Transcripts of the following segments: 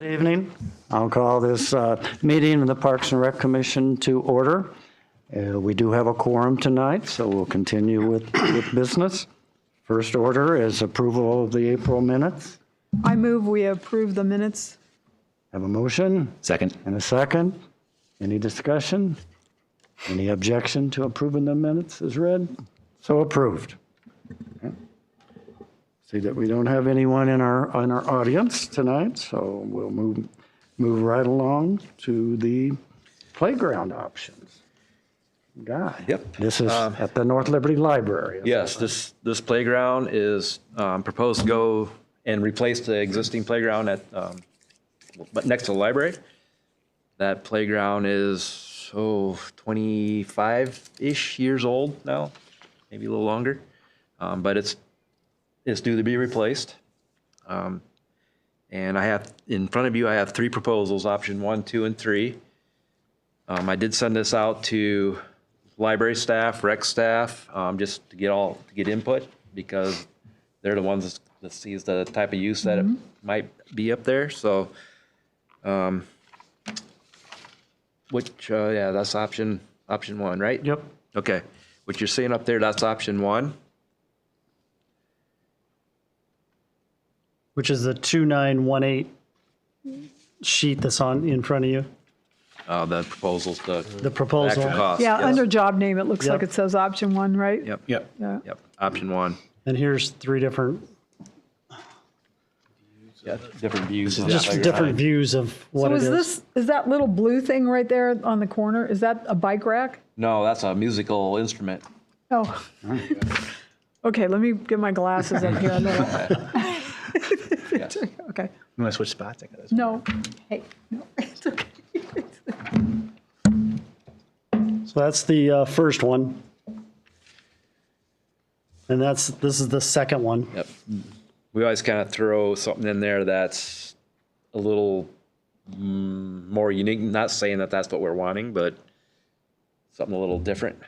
Good evening. I'll call this meeting of the Parks and Rec Commission to order. We do have a quorum tonight, so we'll continue with business. First order is approval of the April minutes. I move we approve the minutes. Have a motion? Second. And a second. Any discussion? Any objection to approving the minutes as read? So approved. Okay. See that we don't have anyone in our audience tonight, so we'll move right along to the playground options. Guy. Yep. This is at the North Liberty Library. Yes, this playground is proposed to go and replace the existing playground at, but next to the library. That playground is, 25-ish years old now, maybe a little longer. But it's due to be replaced. And I have, in front of you, I have three proposals, option 1, 2, and 3. I did send this out to library staff, rec staff, just to get input, because they're the ones that sees the type of use that it might be up there. So, that's option 1, right? Yep. Okay. What you're seeing up there, that's option 1. Which is the 2918 sheet that's on in front of you. The proposals, The proposal. actual cost. Yeah, yes. under job name, it looks Yep. like it says option 1, right? Yep. Yep. Yeah. Yep. Option 1. And here's three different, Yeah. Different views. of just the different views of what So it is that little blue thing right there on the corner, is that a bike rack? No, that's a musical instrument. Oh. Okay, let me get my glasses up here. Yes. Okay. You want to switch spots? I got this. No. Hey, no, it's okay. So that's the first one. And this is the second one. Yep. We always kind of throw something in there that's a little more unique. Not saying that that's what we're wanting, but something a little different.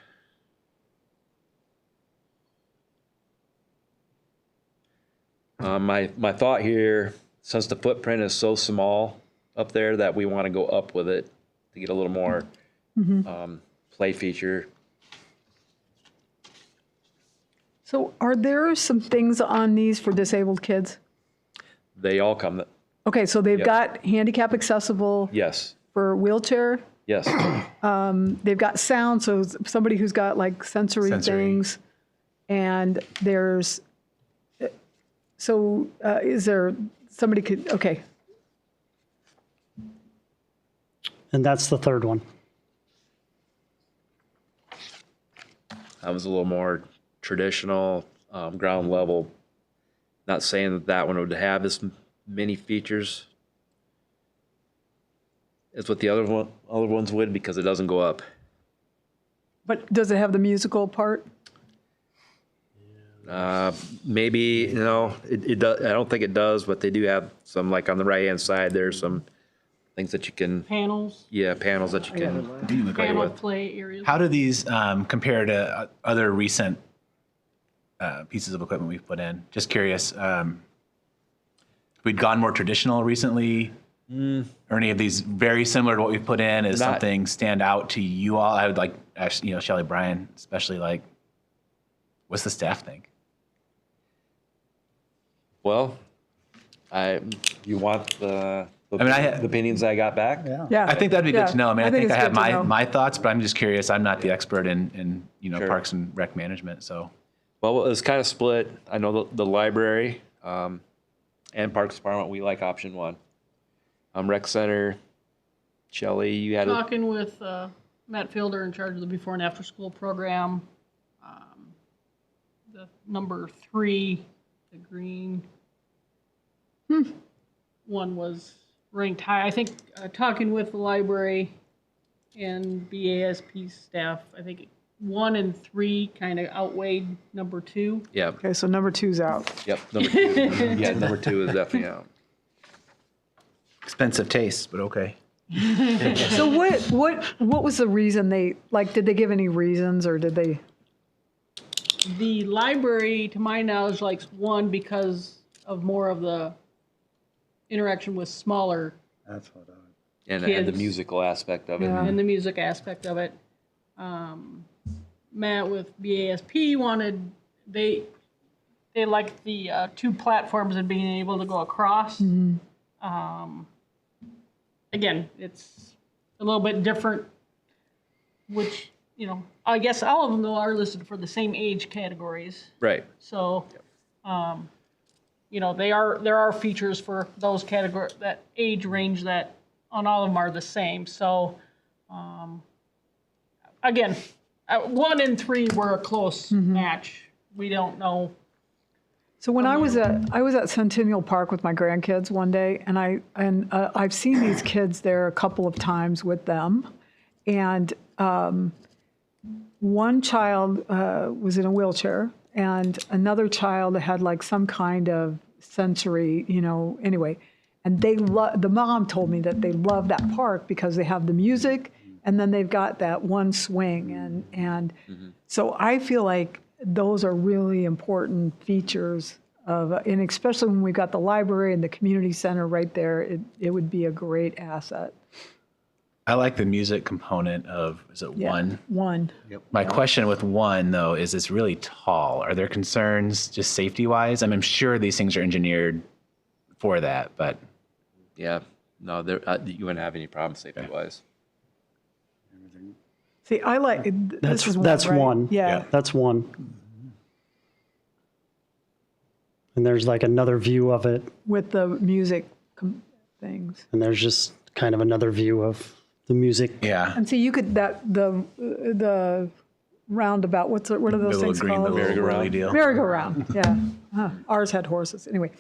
My thought here, since the footprint is so small up there, that we want to go up with it to get a little more play feature. So are there some things on these for disabled kids? They all come. Okay, so they've Yep. got handicap accessible Yes. for wheelchair. Yes. They've got sound, so somebody who's got like sensory things. And there's, is there, somebody could, okay. And that's the third one. That was a little more traditional, ground level. Not saying that one would have as many features as what the other ones would, because it doesn't go up. But does it have the musical part? Maybe, it does. I don't think it does, but they do have some, like on the right-hand side, there's some things that you can, Panels, panels that you can play panel with. play areas. How do these compare to other recent pieces of equipment we've put in? Just curious. We'd gone more traditional recently, or any of these very similar to what we've put in? Is Not- something stand out to you all? I would like, actually, Shelley, Brian, especially, like, what's the staff think? Well, you want the I opinions I got back? Yeah. I think that'd be good to know. I mean, I think it's I have good to know. my thoughts, but I'm just curious. I'm not the expert in Sure. Parks and Rec management, so. Well, it's kind of split. I know the library and Parks Department, we like option 1. Rec Center, Shelley, you had a, Talking with Matt Fielder in charge of the before and after school program. The number 3, the green one was ranked high. I think talking with the library and BASP staff, I think 1 and 3 kind of outweighed number 2. yeah, Okay, so number 2's out. yep, number 2. Yeah, number 2 is definitely out. Expensive taste, but okay. So what was the reason did they give any reasons or did they? The library, to my knowledge, likes 1 because of more of the interaction with smaller That's what I. And the Kids. musical aspect of it. Yeah. and the music aspect of it. Matt with BASP wanted, they liked the 2 platforms and being able to go across. Again, it's a little bit different, which, you know, I guess all of them though are listed for the same age categories. Right. So, you know, there are features for those category, that age range that on all of them are the same. So, again, 1 and 3 were a close match. We don't know. So when I was at Centennial Park with my grandkids one day, and I've seen these kids there a couple of times with them, and one child was in a wheelchair, and another child had like some kind of sensory, you know, anyway. And the mom told me that they love that park because they have the music, and then they've got that one swing, and so I feel like those are really important features of, and especially when we've got the library and the community center right there, it would be a great asset. I like the music component of, is it Yeah, 1? One. My question with 1, though, is it's really tall. Are there concerns just safety-wise? I'm sure these things are engineered for that, but Yeah. No, you wouldn't have any problem safety-wise. See, I like, this is one, That's right? one. Yeah. That's one. And there's like another view of it, With the music things. and there's just kind of another view of the music. yeah. And see, you could, the roundabout, what are The those little things green called? little whirly deal. Merry-go-round, yeah. Huh, ours had horses, anyway.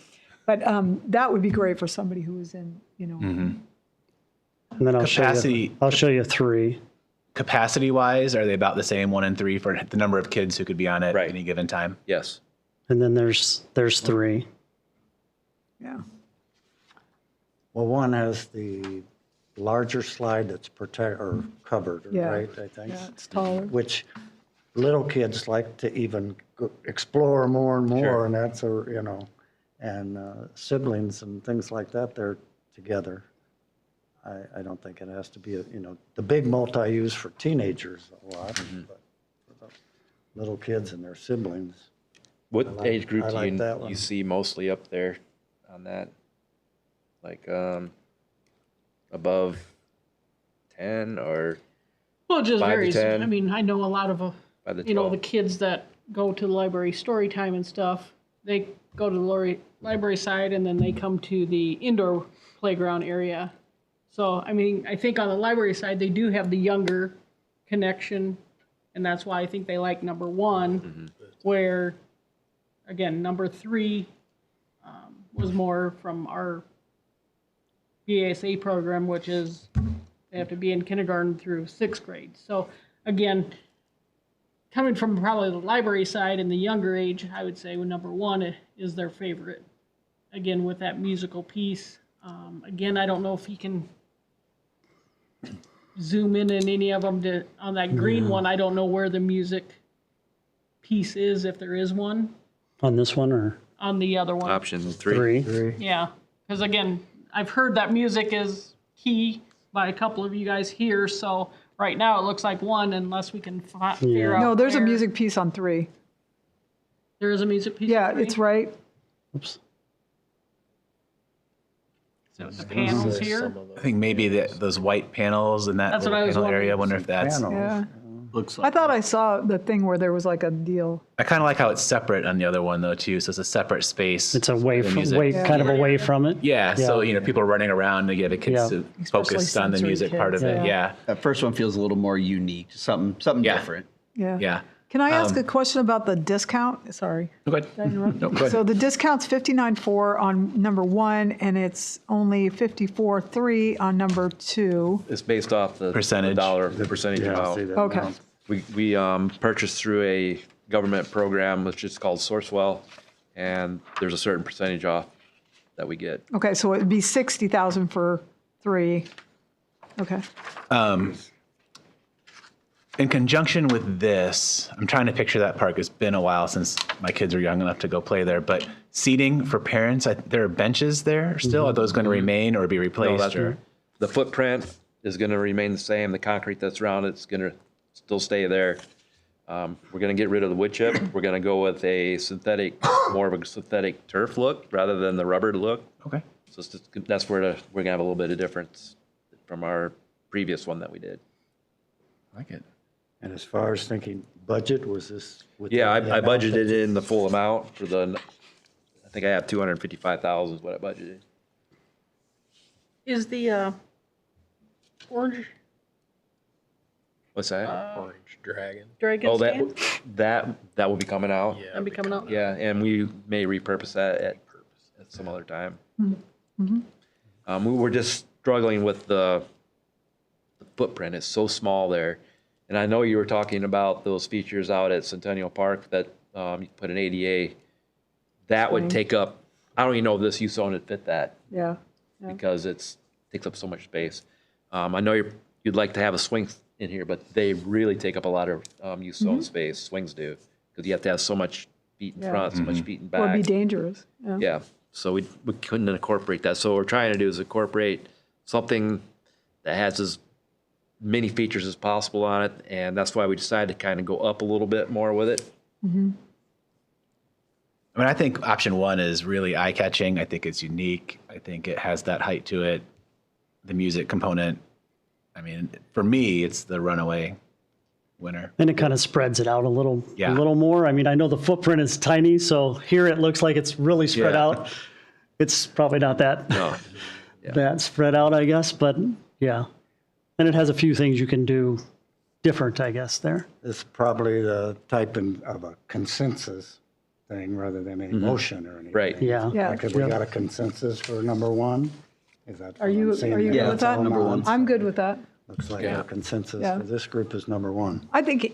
But that would be great for somebody who was in, you know. And then Capacity- I'll show you 3. Capacity-wise, are they about the same, 1 and 3, for the number of kids who could be on it Right. at any given time? Yes. And then there's 3. Yeah. Well, one has the larger slide that's covered, Yeah. right, I think? Yeah, it's taller. Which little kids like to even explore more and more, Sure. and that's, you know, and siblings and things like that, they're together. I don't think it has to be, you know, the big multi-use for teenagers a lot, but for the little kids and their siblings. What like- age group I do like you, that one. you see mostly up there on that? Like above 10 or Well, it just 5 to varies. 10. I mean, I know a lot of, by the you know, 12? the kids that go to the library story time and stuff, they go to the library side and then they come to the indoor playground area. So, I mean, I think on the library side, they do have the younger connection, and that's why I think they like number 1, where, again, number 3 was more from our BASA program, which is they have to be in kindergarten through 6th grade. So, again, coming from probably the library side and the younger age, I would say number 1 is their favorite. Again, with that musical piece. Again, I don't know if you can zoom in any of them on that green one. I don't know where the music piece is, if there is one, On this one or on the other one. Option 3. 3? Yeah, because again, I've heard that music is key by a couple of you guys here, so right now it looks like 1 unless we can figure out. No, there's a where- music piece on 3. There is a music piece. Yeah, on 3? it's right. Oops. The panels here. I think maybe those white panels in that That's what little I was panel area. I wondering. wonder if that's. Panels. Yeah. Looks I like. thought I saw the thing where there was like a deal. I kind of like how it's separate on the other one though too. So it's a separate space. It's away for the from, music. kind of away from it. Yeah, so Yeah. people are running around to get the kids Yeah. to Especially focus on the sensory music part of kids, it. yeah. Yeah, That first one feels a little more unique, something Yeah. different. Yeah. yeah. Can I ask a question about the discount? Sorry. Go ahead. Did I interrupt? No, go ahead. So the discount's 59.4 on number 1, and it's only 54.3 on number 2. It's based off the Percentage. the percentage Yeah, I see amount. that Okay. now. We purchased through a government program, which is called Sourcewell, and there's a certain percentage off that we get. Okay, so it'd be 60,000 for 3. Okay. in conjunction with this, I'm trying to picture that park. It's been a while since my kids are young enough to go play there, but seating for parents, there are benches there still. Are those going to remain or be No, replaced? the footprint is going to remain the same. The concrete that's around it's going to still stay there. We're going to get rid of the wood chip. We're going to go with a synthetic, more of a synthetic turf look rather than the rubber look. Okay. So it's just, that's where we're going to have a little bit of difference from our previous one that we did. I like it. And as far as thinking budget, was this? with Yeah, the I amount that- budgeted in the full amount for I think I have 255,000 is what I budgeted. Is the orange What's that? Orange Dragon. dragon Oh, stand? that will be coming out. Yeah. That'd be coming out? Yeah, and we may repurpose that at some other time. We were just struggling with the footprint. It's so small there. And I know you were talking about those features out at Centennial Park that you put an ADA. That would take up, I don't even know if this youth zone would fit that Yeah. because takes up so much space. I know you'd like to have a swing in here, but they really take up a lot of youth zone space. Swings do, because you have to have so much feet in Yeah. front, so much feet in Or be back. dangerous. Yeah. Yeah, so we couldn't incorporate that. So what we're trying to do is incorporate something that has as many features as possible on it, and that's why we decided to kind of go up a little bit more with it. I mean, I think option one is really eye-catching. I think it's unique. I think it has that height to it, the music component. I mean, for me, it's the runaway winner. And it kind of spreads it out a little Yeah. more. I mean, I know the footprint is tiny, so here it looks like it's really spread Yeah. out. It's probably not that No. that spread out, I guess, but yeah. And it has a few things you can do different, I guess, there. This is probably the type of a consensus thing rather than a motion or anything. Right. Yeah. Yeah. Like, have we got a consensus for number one? Is that? Are what you I'm seeing good there? with that? number one. I'm good with that. Looks like our consensus Yeah. for this group is number one. I think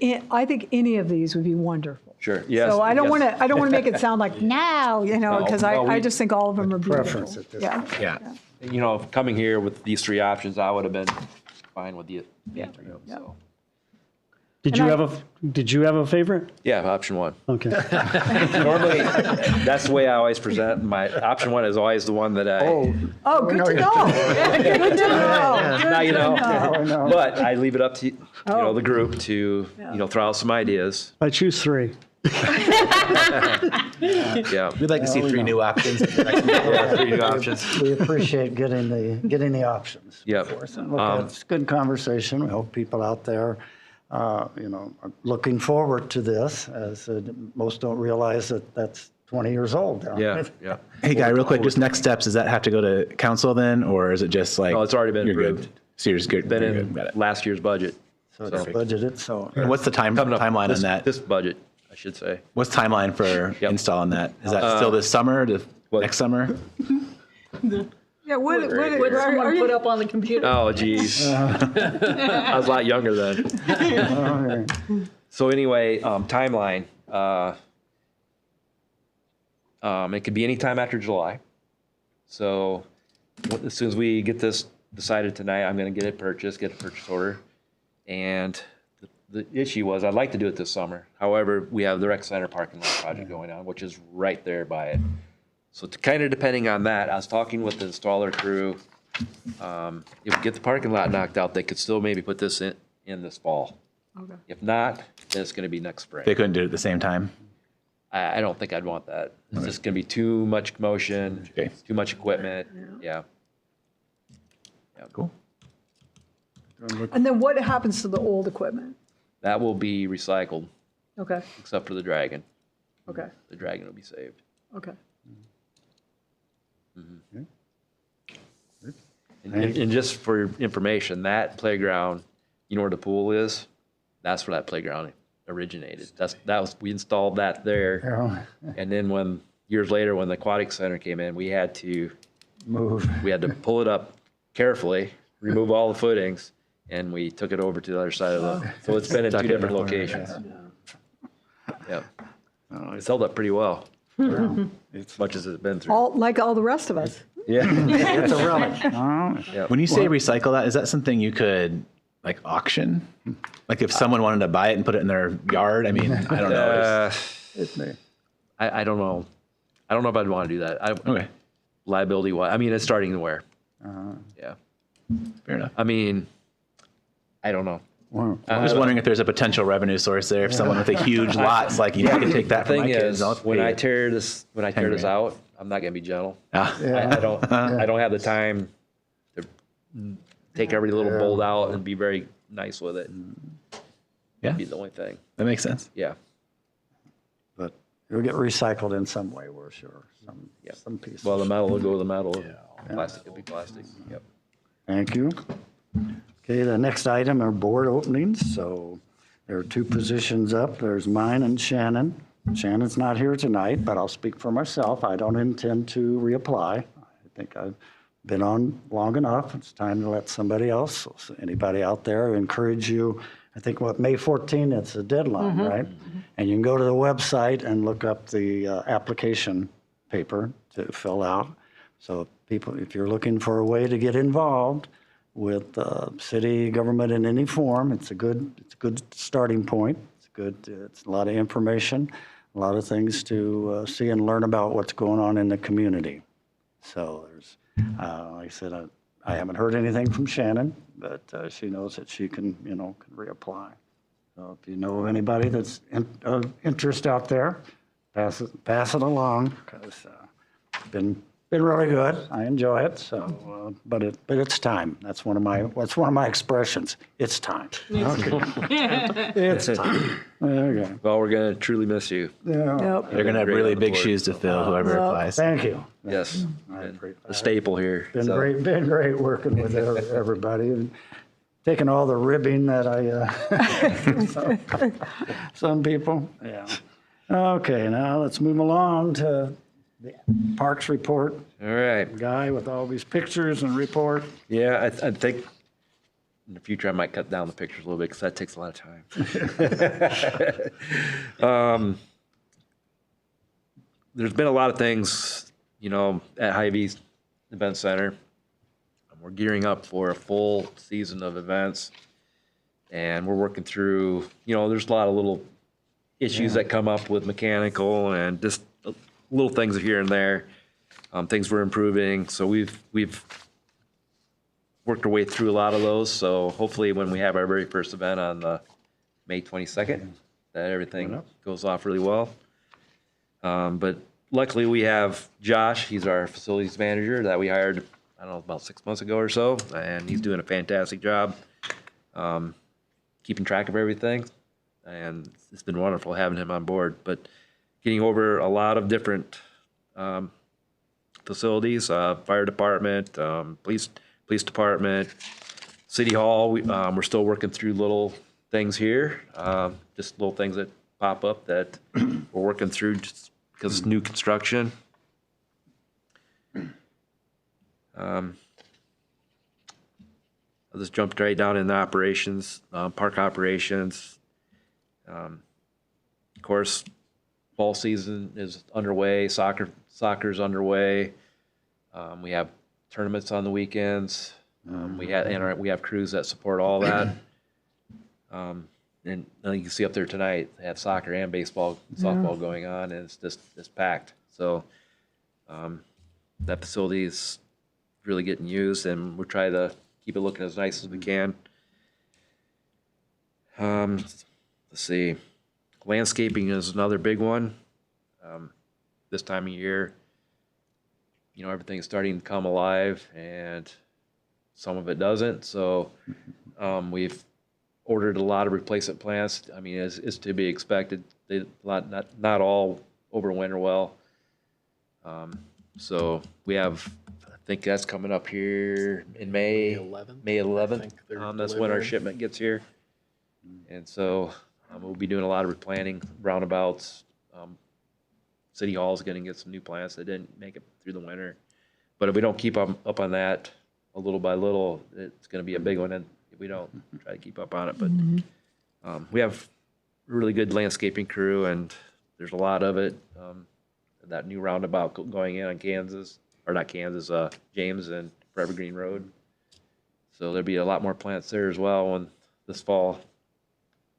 any of these would be wonderful. Sure, yes. So I don't yes. want to make it sound like now, because no, I we- just think all of them are beautiful. Preference at this Yeah. point. Yeah. You know, coming here with these three options, I would have been fine with the three of them, so. Did you have a favorite? Yeah, option one. Okay. Normally, that's the way I always present. My option one is always the one that I. Oh, good to know. Good to know. Now you know. I know. But I leave it up to the group to throw out some ideas. I choose three. Yeah. We'd like to see three new options. Yeah, three new options. We appreciate getting the options. Yep. before us. And look, it's good conversation. We hope people out there, are looking forward to this, as most don't realize that that's 20 years old now. Yeah. Yeah. Hey, Guy, real quick, just next steps, does that have to go to council then, or is it just like? No, it's already been you're good? approved. So you're just good. Been you're good, in got it. last year's budget. So it's budgeted, so. And what's the Coming up timeline this, on that? This budget, I should say. What's timeline for Yep. installing that? Is that still this summer, what- next summer? Yeah, what What someone put up on the computer. Oh, geez. I was a lot younger then. So anyway, timeline. It could be any time after July. So as soon as we get this decided tonight, I'm going to get a purchase order. And the issue was I'd like to do it this summer. However, we have the rec center parking lot project going on, which is right there by it. So kind of depending on that, I was talking with the installer crew. If we get the parking lot knocked out, they could still maybe put this in this fall. Okay. If not, then it's going to be next spring. They couldn't do it at the same time? I don't think I'd want that. It's just going to be too much commotion, Okay. too much equipment. Yeah. Cool. And then what happens to the old equipment? That will be recycled, Okay, except for the Dragon. okay, The Dragon will be saved. okay. And just for information, that playground, you know where the pool is? That's where that playground originated. We installed that there. And then years later, when the aquatic center came in, we had to pull it up carefully, remove all the footings, and we took it over to the other side of so it's been in two different locations. Yeah. It's held up pretty well, as much as it's been through. Like all the rest of us. Yeah. It's a relic. When you say recycle that, is that something you could like auction? Like if someone wanted to buy it and put it in their yard, I mean, I don't know. It may. I don't know. I don't know if I'd want to do that. Okay, Liability wise, I mean, it's starting to wear. Yeah. fair enough. I mean, I don't know. Well, I'm just wondering if there's a potential revenue source there. If someone with a huge lot's like, I can take that The from my thing kids. is, I'll when pay I it. tear this grand. out, I'm not gonna be gentle. Ah, I don't have the time to take every little bolt out and be very nice with it. yeah, Be the only thing. that makes sense. Yeah. but it'll get recycled in some way, we're sure. Some pieces. Well, the metal will go to the metal. Plastic will be plastic. Yep. Thank you. Okay, the next item are board openings. So there are two positions up. There's mine and Shannon. Shannon's not here tonight, but I'll speak for myself. I don't intend to reapply. I think I've been on long enough. It's time to let somebody else, so anybody out there, encourage you. I think May 14th, it's the deadline, right? And you can go to the website and look up the application paper to fill out. So people, if you're looking for a way to get involved with city government in any form, it's a good starting point. It's a lot of information, a lot of things to see and learn about what's going on in the community. So there's, like I said, I haven't heard anything from Shannon, but she knows that she can reapply. So if you know of anybody that's of interest out there, pass it along, because it's been really good. I enjoy it. So, but it's time. That's one of my expressions. It's time. Okay. It's time. Okay. Well, we're gonna truly miss you. Yeah. Yep. They're gonna have Great really on the big board. shoes to fill. Whoever applies. Thank you. Yes. I And appreciate a staple here. Been so. great working with everybody and taking all the ribbing that some people. Yeah. Okay, now let's move along to the Parks report. All right. Guy with all these pictures and report. Yeah, I think in the future I might cut down the pictures a little bit because that takes a lot of time. There's been a lot of things, at Hy-Vee Event Center. We're gearing up for a full season of events, and we're working through. There's a lot of little issues that come up with mechanical and just little things here and there. Things we're improving, so we've worked our way through a lot of those. So hopefully, when we have our very first event on the May 22nd, that everything goes off really well. But luckily, we have Josh. He's our facilities manager that we hired, I don't know, about 6 months ago or so, and he's doing a fantastic job keeping track of everything. And it's been wonderful having him on board. But getting over a lot of different facilities, fire department, police department, city hall. We're still working through little things here, just little things that pop up that we're working through just because it's new construction. I'll just jump right down into operations, park operations. Of course, fall season is underway. Soccer's underway. We have tournaments on the weekends. We have crews that support all that. And you can see up there tonight, they have soccer and baseball, softball going on, and it's packed. So that facility is really getting used, and we're trying to keep it looking as nice as we can. Let's see. Landscaping is another big one. This time of year, everything's starting to come alive, and some of it doesn't. So we've ordered a lot of replacement plants. I mean, as to be expected. Not all overwinter well. So we have, I think that's coming up here in May 11th. That's when our shipment gets here. And so we'll be doing a lot of replanting, roundabouts. City Hall is going to get some new plants that didn't make it through the winter. But if we don't keep up on that a little by little, it's going to be a big one. And if we don't try to keep up on it, but we have a really good landscaping crew, and there's a lot of it. That new roundabout going in on James and for Evergreen Road. So there'll be a lot more plants there as well when this fall.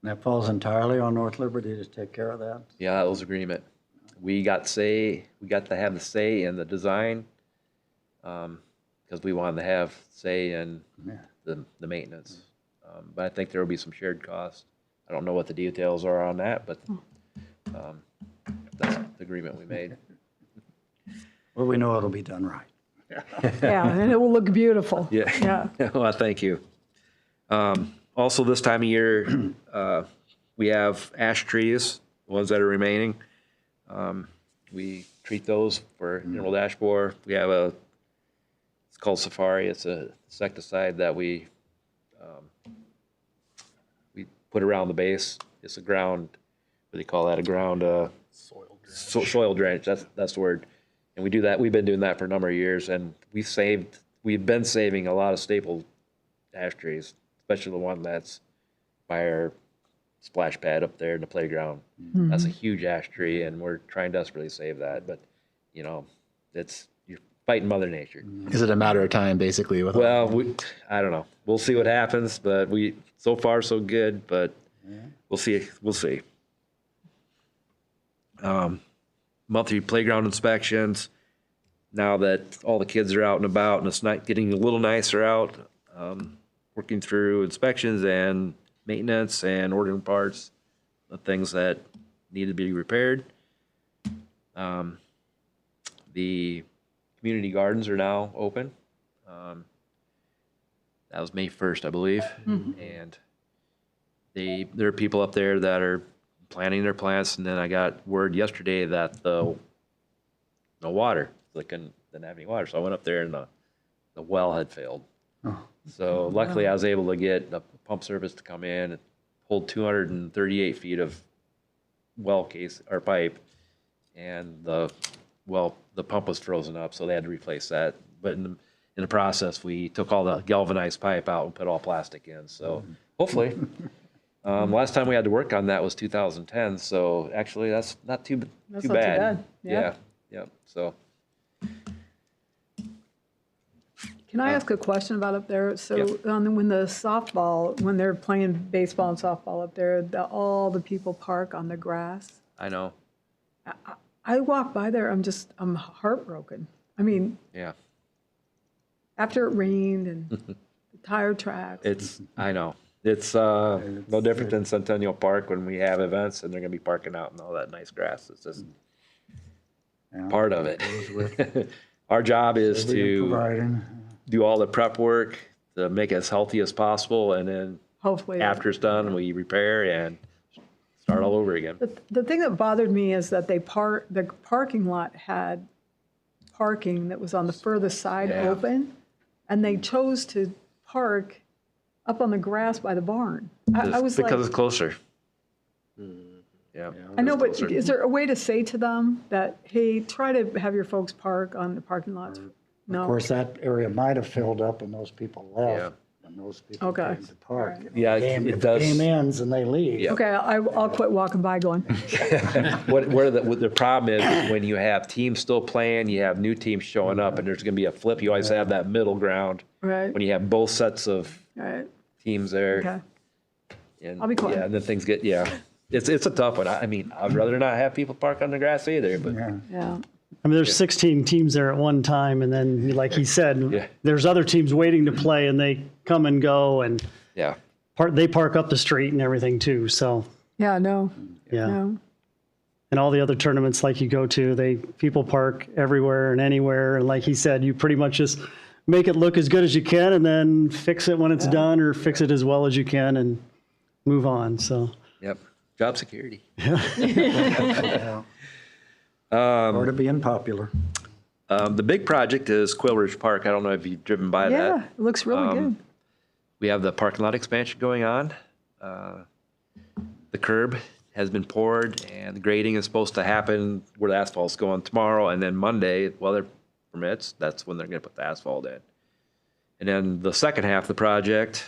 And that falls entirely on North Liberty to take care of that? Yeah, that was agreement. We got to have the say in the design, because we wanted to have say in Yeah. the maintenance. But I think there will be some shared costs. I don't know what the details are on that, but that's the agreement we made. Well, we know it'll be done right. Yeah, and it will look beautiful. Yeah. Yeah. Well, thank you. Also, this time of year, we have ash trees, the ones that are remaining. We treat those for emerald ash borer. We have it's called Safari. It's a insecticide that we put around the base. It's a ground, what do they call that? A ground soil drainage. That's the word. And we do that. We've been doing that for a number of years, and we've been saving a lot of staple ash trees, especially the one that's by our splash pad up there in the playground. That's a huge ash tree, and we're trying desperately to save that. But you're fighting Mother Nature. Is it a matter of time, basically? With Well, I don't know. We'll see what happens, but so far so good. But we'll see. We'll see. Monthly playground inspections. Now that all the kids are out and about, and it's not getting a little nicer out, working through inspections and maintenance and ordering parts, the things that need to be repaired. The community gardens are now open. That was May 1st, I believe. And there are people up there that are planting their plants, and then I got word yesterday that the water, they didn't have any water. So I went up there and the well had failed. So luckily I was able to get a pump service to come in and hold 238 feet of well case or pipe, and the pump was frozen up, so they had to replace that. But in the process, we took all the galvanized pipe out and put all plastic in. So hopefully, last time we had to work on that was 2010. So actually, that's not too bad. Not too bad. Yeah. So Can I ask a question about up there? So when they're playing baseball and softball up there, all the people park on the grass. I know. I walk by there, I'm heartbroken. I mean, Yeah. after it rained and the tire tracks. I know. It's no different than Centennial Park when we have events and they're going to be parking out in all that nice grass. It's just part of it. Our job is to Providing. do all the prep work to make it as healthy as possible, and then Hopefully. after it's done, we repair and start all over again. The thing that bothered me is that the parking lot had parking that was on the furthest side Yeah. open, and they chose to park up on the grass by the barn. I was because like, it's closer. Yeah. I know, it's but closer. is there a way to say to them that, hey, try to have your folks park on the parking lots? No. Of course, that area might have filled up and those people left. And those people Okay. came to park. All right. Yeah, it does. Game ends and they leave. Yeah. Okay, I'll quit walking by going, What the problem is when you have teams still playing, you have new teams showing up, and there's going to be a flip. You always have that middle ground right, when you have both sets of right, teams there. okay. And, I'll be quiet. Yeah, and then things get It's a tough one. I mean, I'd rather not have people park on the grass either, but Yeah. I mean, there's 16 teams there at one time, and then, like he said, Yeah. there's other teams waiting to play, and they come and go, and yeah. they park up the street and everything too. So, Yeah, no, yeah. no. And all the other tournaments like you go to, people park everywhere and anywhere. And like he said, you pretty much just make it look as good as you can, and then fix it when it's done, or fix it as well as you can, and move on. So, Yep. Job security. Or to being popular. The big project is Quail Ridge Park. I don't know if you've driven by Yeah, that. it looks really good. We have the parking lot expansion going on. The curb has been poured, and the grading is supposed to happen where the asphalt's going tomorrow, and then Monday, weather permits, that's when they're going to put the asphalt in. And then the second half of the project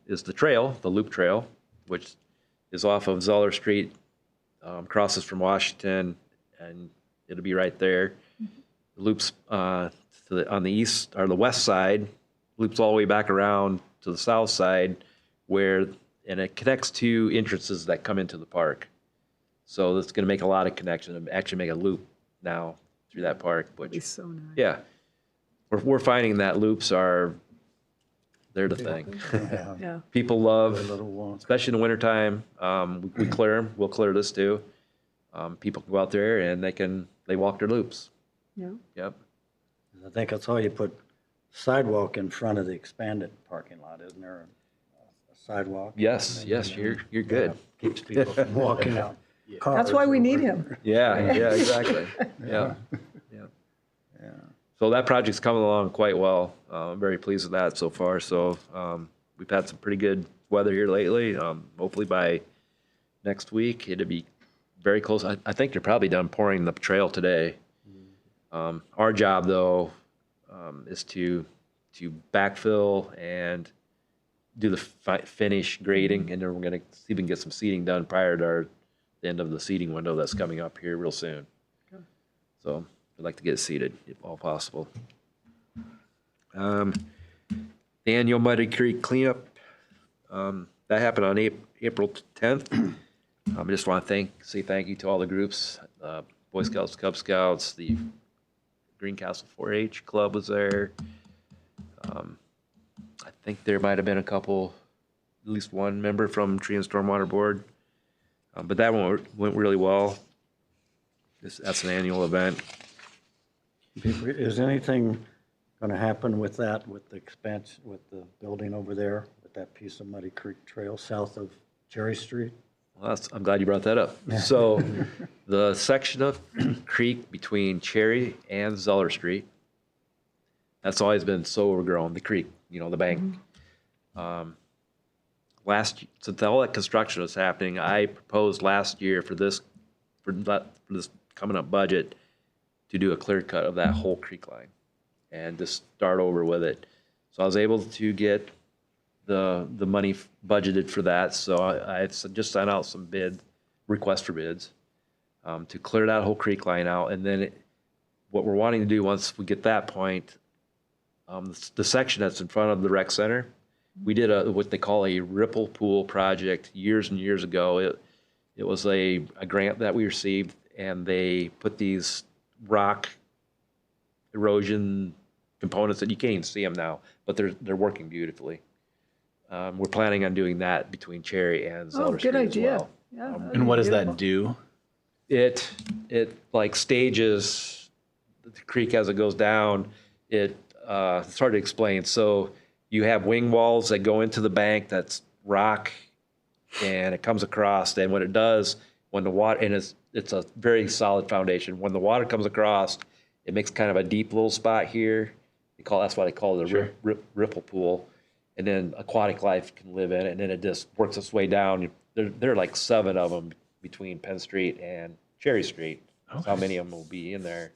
is the trail, the loop trail, which is off of Zeller Street, crosses from Washington, and it'll be right there. The loops on the east or the west side, loops all the way back around to the south side, and it connects two entrances that come into the park. So it's going to make a lot of connections and actually make a loop now through that park, which, It's so nice. yeah, we're finding that loops they're the thing. Yeah. People love, little walk. especially in the wintertime, we clear them, we'll clear this too. People can go out there and they walk their loops. Yeah. Yep. I think that's all you put sidewalk in front of the expanded parking lot, isn't there? A sidewalk? Yes, you're good. Keeps people from walking out. That's why we need him. Yeah, exactly. Yeah. So that project's coming along quite well. I'm very pleased with that so far. So we've had some pretty good weather here lately. Hopefully by next week, it'll be very close. I think they're probably done pouring the trail today. Our job, though, is to backfill and do the finish grading, and then we're going to see if we can get some seeding done prior to the end of the seeding window that's coming up here real soon. So we'd like to get it seeded if all possible. The annual Muddy Creek cleanup, that happened on April 10th. I just want to say thank you to all the groups, Boy Scouts, Cub Scouts, the Greencastle 4-H Club was there. I think there might have been at least one member from Tree and Stormwater Board. But that one went really well. That's an annual event. Is anything going to happen with that, with the expansion, with the building over there, with that piece of Muddy Creek Trail south of Cherry Street? Well, I'm glad you brought that up. So the section of creek between Cherry and Zeller Street, that's always been so overgrown, the creek, the bank. Since all that construction was happening, I proposed last year for this coming up budget to do a clear cut of that whole creek line and just start over with it. So I was able to get the money budgeted for that. So I just sent out some requests for bids to clear that whole creek line out. And then what we're wanting to do once we get that point, the section that's in front of the rec center, we did what they call a ripple pool project years and years ago. It was a grant that we received, and they put these rock erosion components that you can't even see them now, but they're working beautifully. We're planning on doing that between Cherry and Zeller Street good idea. as well. Yeah. that'd And be what does beautiful. that do? It like stages the creek as it goes down. It's hard to explain. So you have wing walls that go into the bank that's rock, and it comes across. And what it does when the water, and it's a very solid foundation. When the water comes across, it makes kind of a deep little spot here. That's why they call it a ripple pool. And then aquatic life can live in it, and then it just works its way down. There are like 7 of them between Penn Street and Cherry Street. That's how many of them will be in there.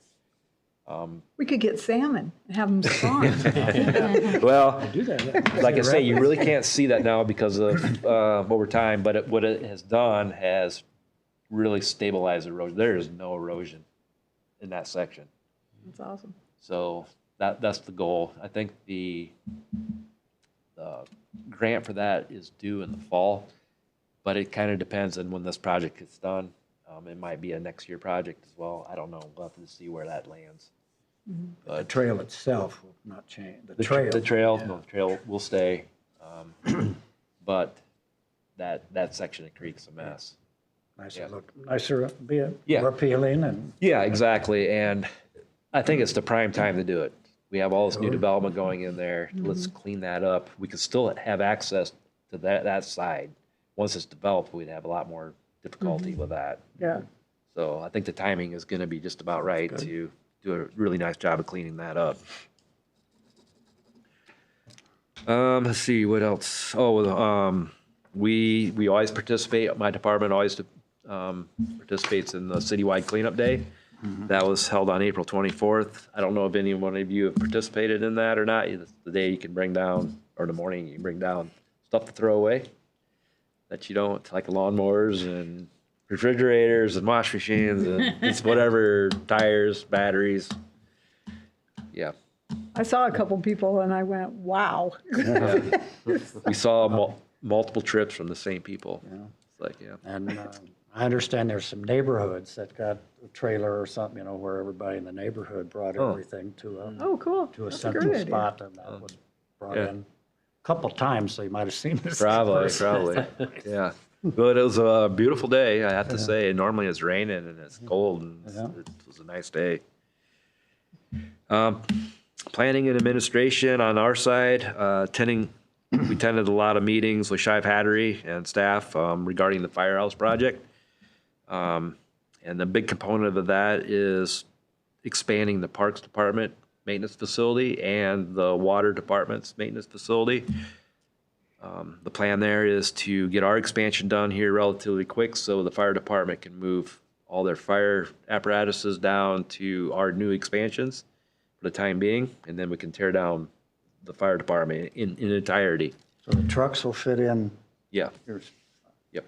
We could get salmon and have them spawn. Well, like I say, you really can't see that now because of over time, but what it has done has really stabilized erosion. There is no erosion in that section. That's awesome. So that's the goal. I think the grant for that is due in the fall, but it kind of depends on when this project gets done. It might be a next year project as well. I don't know. We'll have to see where that lands. The trail itself will not change. The trail will stay, but that section of creek's a mess. Nicer, be it Yeah. more appealing and. Yeah, exactly. And I think it's the prime time to do it. We have all this new development going in there. Let's clean that up. We could still have access to that side. Once it's developed, we'd have a lot more difficulty with that. Yeah. So I think the timing is going to be just about right to do a really nice job of cleaning that up. Let's see, what else? We always participate, my department always participates in the citywide cleanup day. That was held on April 24th. I don't know if any one of you have participated in that or not. It's the day you can bring down, or the morning you can bring down stuff to throw away that you don't, like lawnmowers and refrigerators and wash machines and it's whatever, tires, batteries. Yeah. I saw a couple people and I went, wow. We saw multiple trips from the same people. It's like, yeah. And I understand there's some neighborhoods that got a trailer or something, you know, where everybody in the neighborhood brought everything to Oh, cool. a That's central great idea. spot, and that was brought Yeah. in a couple times, so you might have seen this. Probably, yeah. But it was a beautiful day, I have to say. Normally it's raining and it's cold, and it was a nice day. Planning and administration on our side, we attended a lot of meetings with Shive Hattery and staff regarding the firehouse project. And the big component of that is expanding the Parks Department maintenance facility and the Water Department's maintenance facility. The plan there is to get our expansion done here relatively quick so the fire department can move all their fire apparatuses down to our new expansions for the time being, and then we can tear down the fire department in entirety. So the trucks will fit in. Yeah, Here's yep.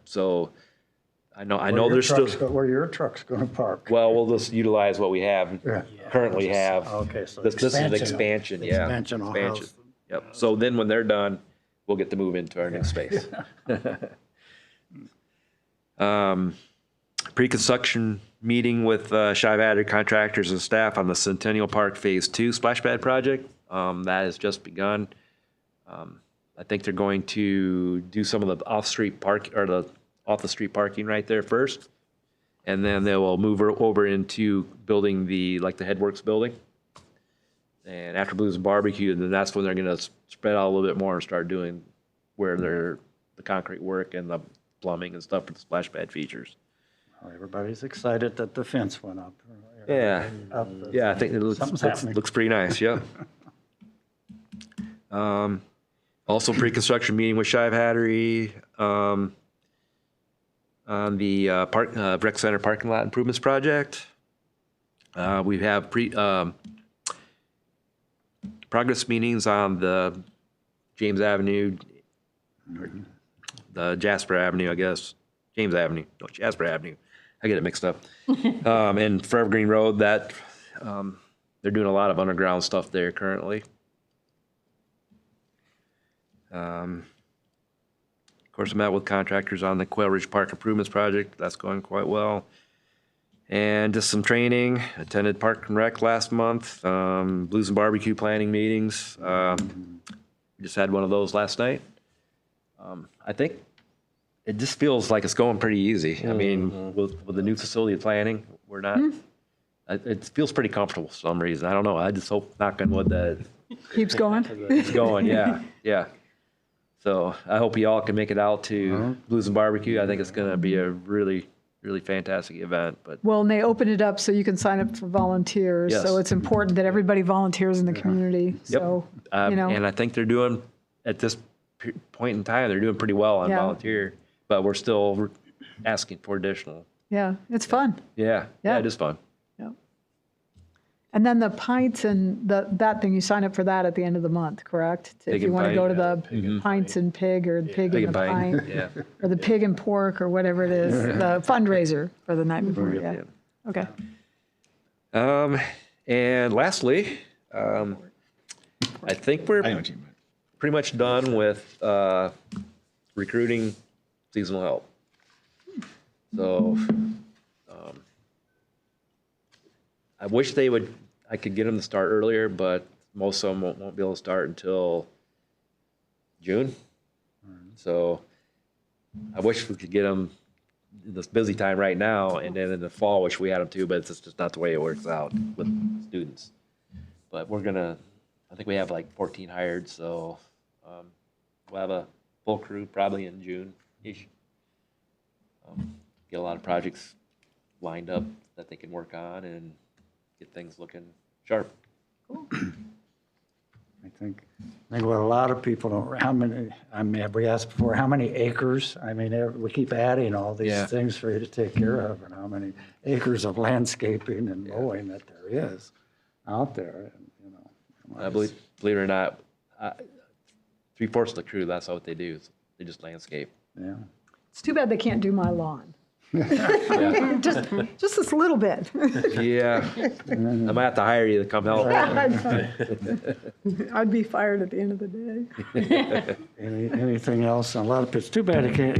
So I know where your there's still, trucks where your truck's going to park. well, we'll just utilize what we have, Yeah. currently have. Okay, so This is an expansion. expansion, yeah. Expansion will house- Yep. So then when they're done, we'll get to move into our new space. Pre-construction meeting with Shive Hattery contractors and staff on the Centennial Park Phase 2 splash pad project. That has just begun. I think they're going to do some of the off-street park, or the off-the-street parking right there first. And then they will move over into building the Headworks building. And after Blues and Barbecue, then that's when they're gonna spread out a little bit more and start doing where the concrete work and the plumbing and stuff for the splash pad features. Well, everybody's excited that the fence went up. Yeah, Up. yeah, I think it Something's happening. looks pretty nice, yeah. Also pre-construction meeting with Shive Hattery, on the rec center parking lot improvements project. We have progress meetings on the James Avenue, the Jasper Avenue, I guess. James Avenue, no, Jasper Avenue. I get it mixed up. And Forever Green Road, that they're doing a lot of underground stuff there currently. Of course, I met with contractors on the Quail Ridge Park Improvements Project. That's going quite well. And just some training. Attended Park and Rec last month. Blues and Barbecue planning meetings. Just had one of those last night. I think it just feels like it's going pretty easy. I mean, with the new facility planning, we're not. It feels pretty comfortable for some reason. I don't know. I just hope, knock on wood, that Keeps going. it's going. Yeah, yeah. So I hope you all can make it out to Blues and Barbecue. I think it's going to be a really, really fantastic event. But Well, and they open it up so you can sign up for volunteers. Yes. So it's important that everybody volunteers in the community. Yep. So, you know, and I think they're doing, at this point in time, they're doing pretty well on Yeah. volunteer. But we're still asking for additional. yeah, it's fun. Yeah, Yeah. it is fun. Yeah. And then the pints and that thing, you sign up for that at the end of the month, correct? If Pig you and want to go to pint, the pints and pig, or the pig Pig and and the pint. pint, Yeah. or the pig and pork, or whatever it is, the fundraiser for the night before, yeah. Yeah. Okay. And lastly, I think we're I know what you meant. pretty much done with recruiting seasonal help. So I wish I could get them to start earlier, but most of them won't be able to start until June. So I wish we could get them in this busy time right now, and then in the fall, wish we had them too, but it's just not the way it works out with students. But I think we have like 14 hired, so we'll have a full crew probably in June-ish. Get a lot of projects lined up that they can work on and get things looking sharp. I think what a lot of people don't, how many, I mean, have we asked before, how many acres? I mean, we keep adding all these Yeah. things for you to take care of, and how many acres of landscaping and mowing that there is out there, and, you know. I believe it or not, 3/4 of the crew, that's what they do. They just landscape. Yeah. It's too bad they can't do my lawn. Just this little bit. Yeah. I might have to hire you to come help. I'd be fired at the end of the day. Anything else? A lot of, it's too bad you can't,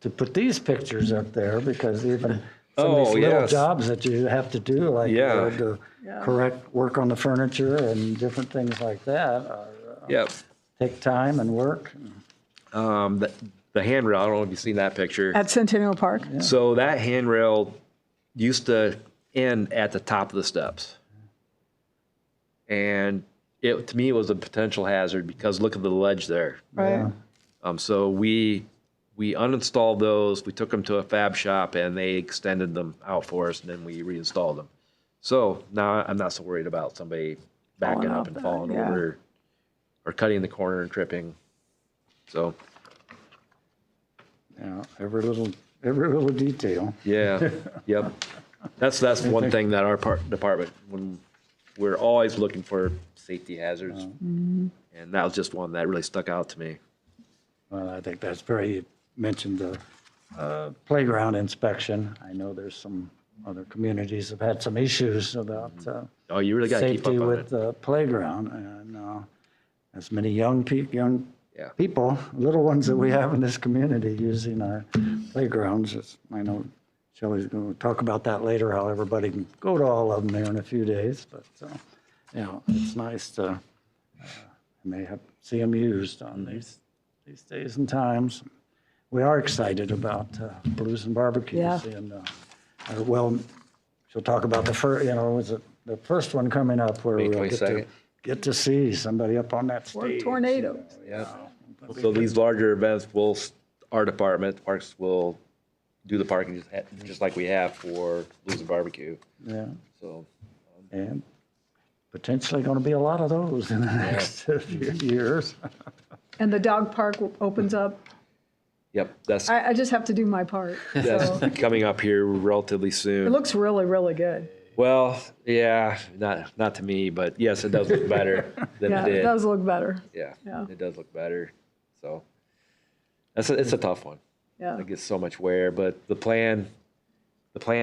to put these pictures up there because even some of Oh, these little yes. jobs that you have to do, like Yeah. to correct work on the furniture and different things like that, Yep. take time and work. The handrail, I don't know if you've seen that picture. At Centennial Park? So that handrail used to end at the top of the steps. And it, to me, it was a potential hazard because look at the ledge there. Right. So we uninstalled those, we took them to a fab shop and they extended them out for us and then we reinstalled them. So now I'm not so worried about somebody backing Falling up off and that, falling yeah. over or cutting the corner and tripping. So, Every little detail. yeah, yep. That's one thing that our department, when we're always looking for safety hazards. And that was just one that really stuck out to me. Well, I think that's very, you mentioned the playground inspection. I know there's some other communities have had some issues about Oh, you really got to keep up safety on with it. the playground. And as many young Yeah. people, little ones that we have in this community using our playgrounds. I know Shelley's going to talk about that later, how everybody can go to all of them there in a few days. But, it's nice to see them used on these days and times. We are excited about Blues and Barbecues. Yeah. And, well, she'll talk about the first, was it the first one coming up where May we'll 22nd. get to see somebody up on that Or stage. tornadoes. Yeah. So these larger events, our department, Parks, will do the parking just like we have for Blues and Barbecue. Yeah, So, and potentially going to be a lot of those in the next few years. And the dog park opens up. yep, that's I just have to do my part. So coming up here relatively it soon. looks really, really good. Well, yeah, not to me, but yes, it does look better than Yeah, it it did. does look better. Yeah, Yeah. it does look better. So it's a tough one. Yeah. It gets so much wear, but the plan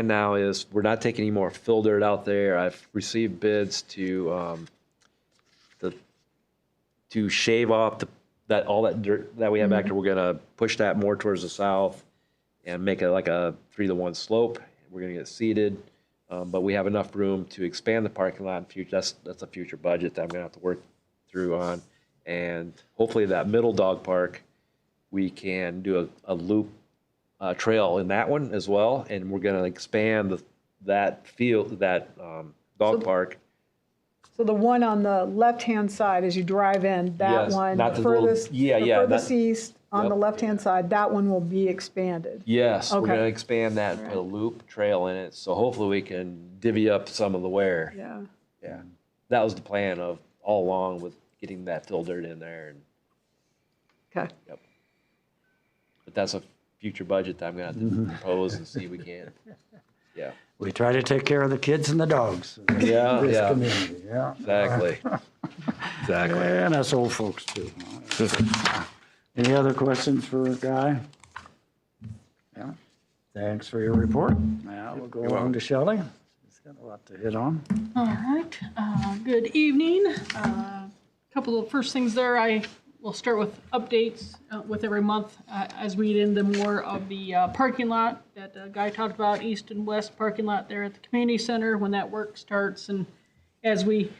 now is we're not taking any more fill dirt out there. I've received bids to shave off all that dirt that we have back there. We're gonna push that more towards the south and make it like a 3-to-1 slope. We're gonna get seeded, but we have enough room to expand the parking lot in future. That's a future budget that I'm gonna have to work through on, and hopefully that middle dog park, we can do a loop trail in that one as well, and we're gonna expand that dog park. So the one on the left-hand side as you drive in, that Yes, one, not the the little- furthest, yeah, the yeah, furthest that- east on Yep. the left-hand side, that one will be expanded. Yes, we're Okay. gonna expand that, and put a loop trail in it, so hopefully we can divvy up some of the wear. Yeah. Yeah, that was the plan of all along with getting that fill dirt in there, and Okay. but that's a future budget that I'm gonna have to propose and see if we can. Yeah, We try to take care of the kids and the dogs in yeah, this yeah, community, yeah. exactly, exactly. And us old folks too. Any other questions for Guy? Yeah, thanks for your report. Now we'll go along to Shelley. She's got a lot to hit on. All right, good evening. Couple of first things there, I will start with updates with every month as we get into more of the parking lot that Guy talked about, east and west parking lot there at the community center, when that work starts, and as we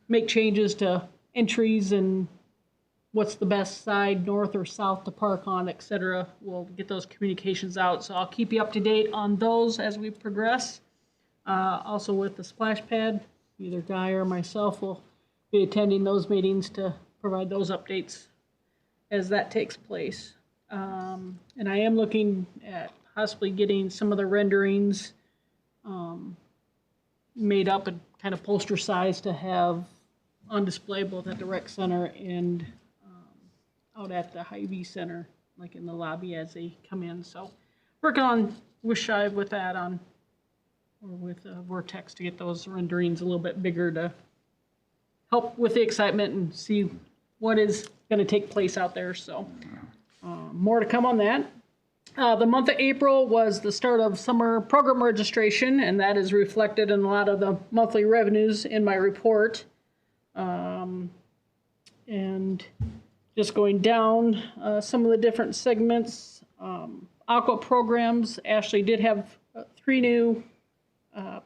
make changes to entries and what's the best side, north or south to park on, et cetera, we'll get those communications out. So I'll keep you up to date on those as we progress. Also with the splash pad, either Guy or myself will be attending those meetings to provide those updates as that takes place. And I am looking at possibly getting some of the renderings made up and kind of poster size to have on display both at the rec center and out at the Hy-Vee Center, like in the lobby as they come in. So working on with Shive with that or with Vortex to get those renderings a little bit bigger to help with the excitement and see what is going to take place out there. So more to come on that. The month of April was the start of summer program registration, and that is reflected in a lot of the monthly revenues in my report. And just going down some of the different segments, aqua programs. Ashley did have 3 new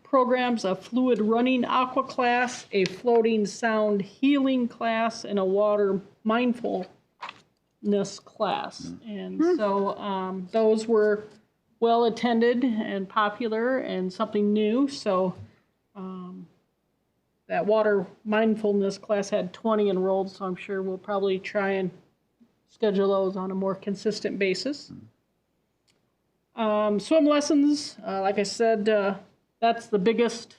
programs: a fluid running aqua class, a floating sound healing class, and a water mindfulness class. And so those were well attended and popular and something new. So that water mindfulness class had 20 enrolled, so I'm sure we'll probably try and schedule those on a more consistent basis. Swim lessons, like I said, that's the biggest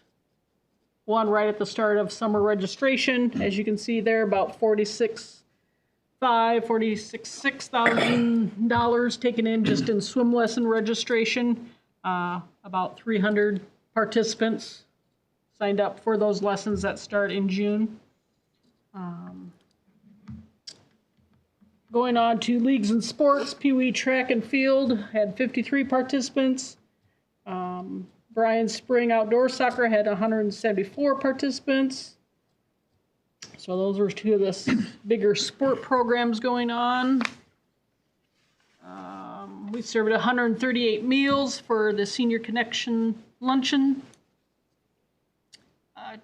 one right at the start of summer registration. As you can see there, about $46,000 taken in just in swim lesson registration. About 300 participants signed up for those lessons that start in June. Going on to leagues and sports, Pee Wee track and field had 53 participants. Bryan Spring outdoor soccer had 174 participants. So those were 2 of the bigger sport programs going on. We served 138 meals for the Senior Connection Luncheon.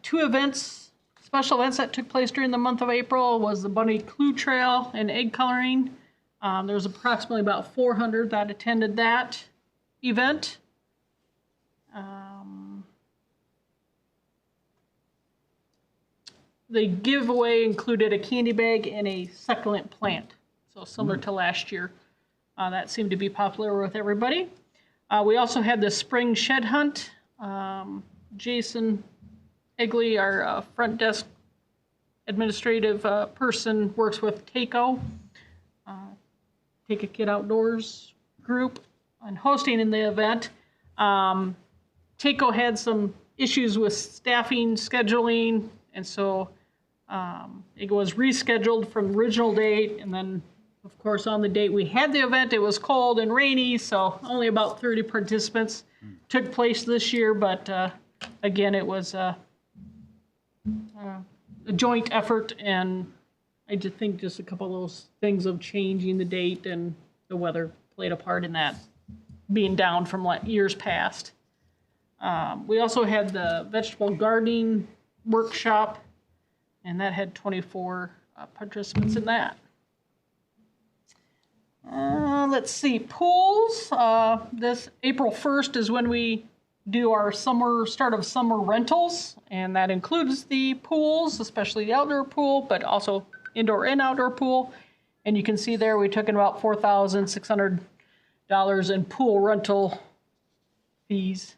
2 events, special events that took place during the month of April was the Bunny Clue Trail and egg coloring. There was approximately about 400 that attended that event. The giveaway included a candy bag and a succulent plant, so similar to last year. That seemed to be popular with everybody. We also had the spring shed hunt. Jason Egley, our front desk administrative person, works with TACO, Take a Kid Outdoors group, and hosting in the event. TACO had some issues with staffing, scheduling, and so it was rescheduled from the original date. And then, of course, on the date we had the event, it was cold and rainy, so only about 30 participants took place this year. But again, it was a joint effort, and I just think just a couple of those things of changing the date and the weather played a part in that being down from years past. We also had the vegetable gardening workshop, and that had 24 participants in that. Let's see, pools. This April 1st is when we do our start of summer rentals, and that includes the pools, especially the outdoor pool, but also indoor and outdoor pool. And you can see there we took in about $4,600 in pool rental fees.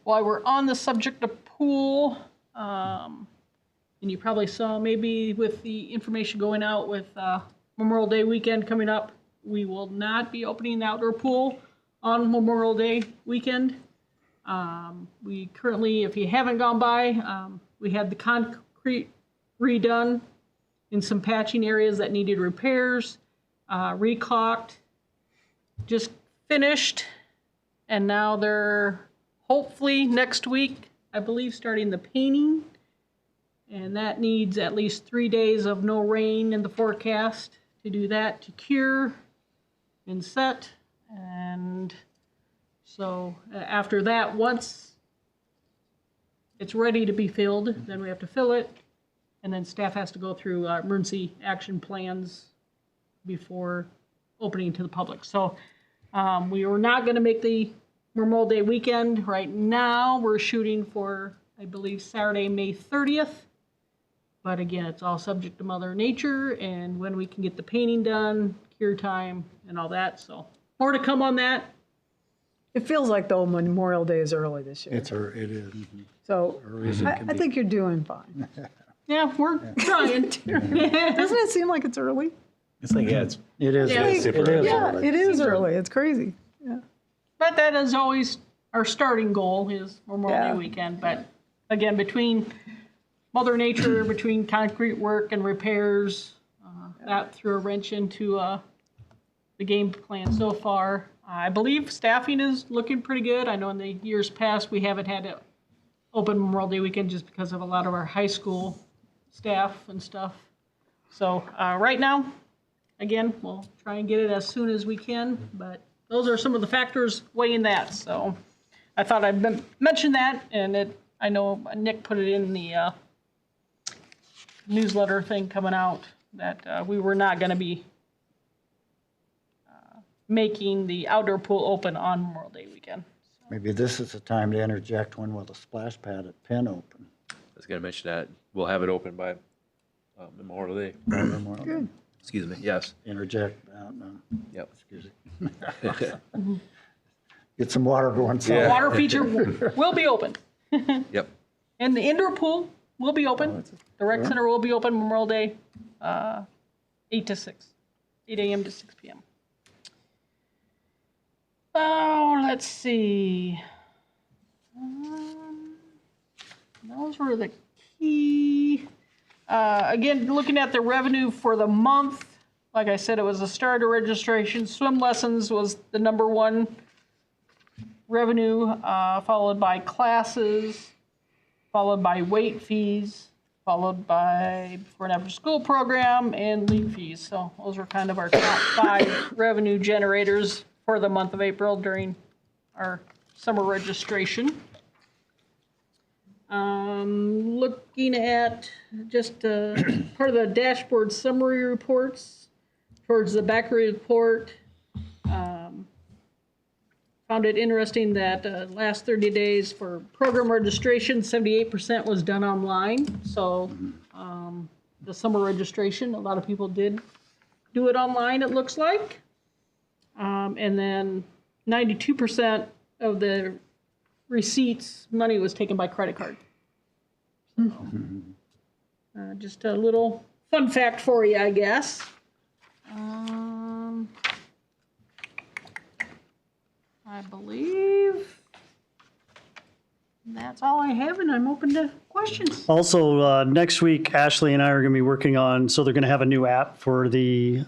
While we're on the subject of pool, and you probably saw maybe with the information going out with Memorial Day weekend coming up, we will not be opening the outdoor pool on Memorial Day weekend. We currently, if you haven't gone by, we had the concrete redone in some patching areas that needed repairs, recaulked, just finished, and now they're hopefully next week, I believe, starting the painting. And that needs at least 3 days of no rain in the forecast to do that, to cure and set. And so after that, once it's ready to be filled, then we have to fill it. And then staff has to go through emergency action plans before opening to the public. So we were not going to make the Memorial Day weekend. Right now, we're shooting for, I believe, Saturday, May 30th. But again, it's all subject to Mother Nature and when we can get the painting done, cure time, and all that. So more to come on that. It feels like though Memorial Day is early this year. It is. So I think you're doing fine. Yeah, we're trying. Doesn't it seem like it's early? It's like, yeah, it's It is. Yeah. It is. Yeah, it is early. It's crazy. Yeah. But that is always our starting goal is Memorial Yeah. Day weekend. But again, between Mother Nature between concrete work and repairs. That threw a wrench into the game plan so far. I believe staffing is looking pretty good. I know in the years past we haven't had to open Memorial Day weekend just because of a lot of our high school staff and stuff. So right now, again, we'll try and get it as soon as we can, but those are some of the factors weighing that. So I thought I'd mention that, and I know Nick put it in the newsletter thing coming out that we were not going to be making the outdoor pool open on Memorial Day weekend. Maybe this is the time to interject. When will the splash pad at Penn open? I was going to mention that. We'll have it open by Memorial Day. Good. Excuse me. Yes. Interject. No. Yep. Excuse me. Get some water going. The water feature will be open. Yep. And the indoor pool will be open. The rec center will be open Memorial Day, 8 to 6, 8 a.m. to 6 p.m. Oh, let's see. Those were the key. Again, looking at the revenue for the month, like I said, it was the starter registration. Swim lessons was the #1 revenue, followed by classes, followed by weight fees, followed by before and after school program, and league fees. So those were kind of our top 5 revenue generators for the month of April during our summer registration. Looking at just part of the dashboard summary reports towards the back report. Found it interesting that last 30 days for program registration, 78% was done online. So the summer registration, a lot of people did do it online, it looks like. And then 92% of the receipts, money was taken by credit card. Just a little fun fact for you, I guess. I believe that's all I have, and I'm open to questions. Also, next week, Ashley and I are going to be working on, so they're going to have a new app for the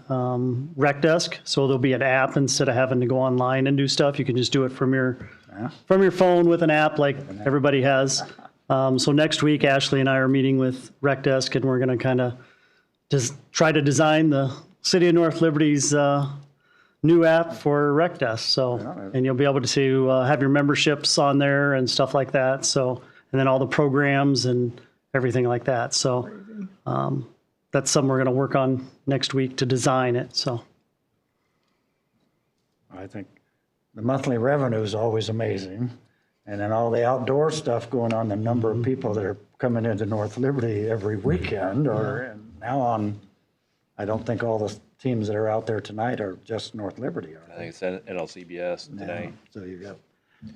rec desk. So there'll be an app instead of having to go online and do stuff. You can just do it from your phone with an app like everybody has. So next week, Ashley and I are meeting with Rec Desk, and we're going to kind of just try to design the City of North Liberty's new app for Rec Desk. So, and you'll be able to have your memberships on there and stuff like that. So, and then all the programs and everything like that. So that's something we're going to work on next week to design it. So I think the monthly revenue is always amazing. And then all the outdoor stuff going on, the number of people that are coming into North Liberty every weekend, and now on, I don't think all the teams that are out there tonight are just North Liberty, are I think it's NLCBS they? tonight. So you got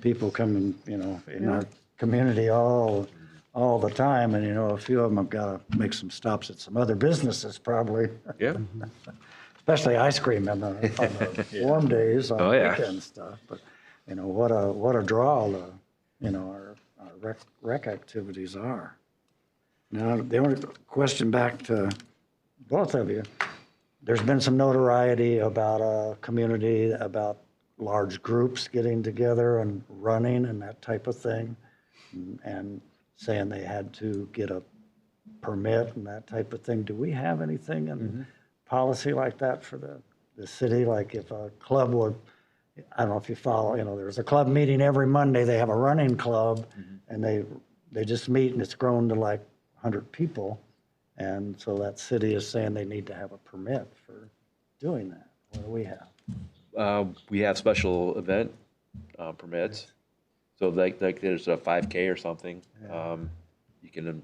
people coming, in our community all the time, and a few of them have got to make some stops at some other businesses probably. Yeah. Especially ice cream on the warm days on weekend stuff. But what a draw our rec activities are. Now the only question back to both of you. There's been some notoriety about a community, about large groups getting together and running and that type of thing, and saying they had to get a permit and that type of thing. Do we have anything in policy like that for the city? Like if a club would, I don't know if you follow, there's a club meeting every Monday. They have a running club, and they just meet, and it's grown to like 100 people. And so that city is saying they need to have a permit for doing that. What do we have? We have special event permits. So like there's a 5K or something. You can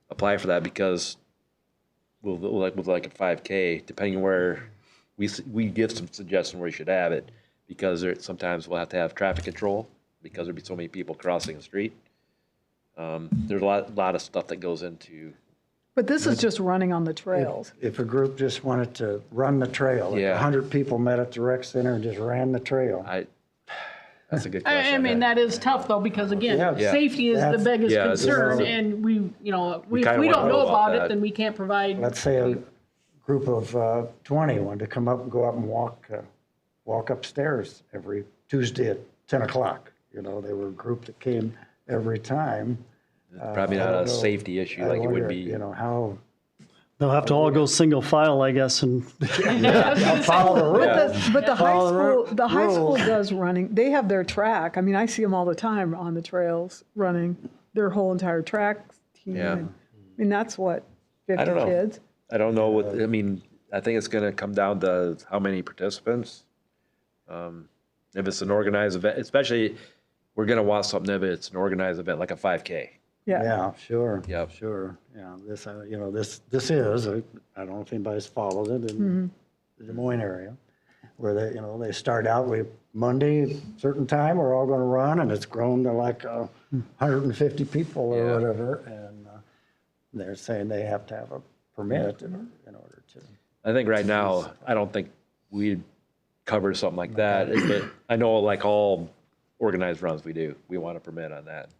apply for that because with like a 5K, depending on where we give some suggestion where you should have it, because sometimes we'll have to have traffic control because there'll be so many people crossing the street. There's a lot of stuff that goes into. But this is just running on the trails. If a group just wanted to run the trail, like 100 people met at the rec center and just ran the trail. That's a good I question. mean, that is tough though, because again, Yeah. safety is the That's- biggest Yeah, it's- concern, and we, you know, if we kinda don't wanna know know about about it, that. then we can't provide. Let's say a group of 20 wanted to come up and go up and walk upstairs every Tuesday at 10 o'clock. You know, they were a group that came every time. Probably I not don't a know. safety issue I like it would wonder, be. You know, how, They'll have to all go single file, I guess, and follow the rules. But the high Follow school, the high school rules. does running. They have their track. I mean, I see them all the time on the trails running their whole entire track team. Yeah. And, I mean, that's what, 50 don't know. kids. I don't know what, I mean, I think it's gonna come down to how many participants. If it's an organized event, especially, we're gonna want something if it's an organized event, like a 5K. Yeah. Yeah, sure. Yep. Sure. Yeah, this, you know, this is, I don't know if anybody's followed it in the Des Moines area, where they, you know, they start out with Monday, certain time, we're all gonna run, and it's grown to like 150 people or Yeah. whatever, and they're saying they have to have a permit in order to. I think right now, I don't think we'd cover something like that, but I know like all organized runs we do, we want a permit on that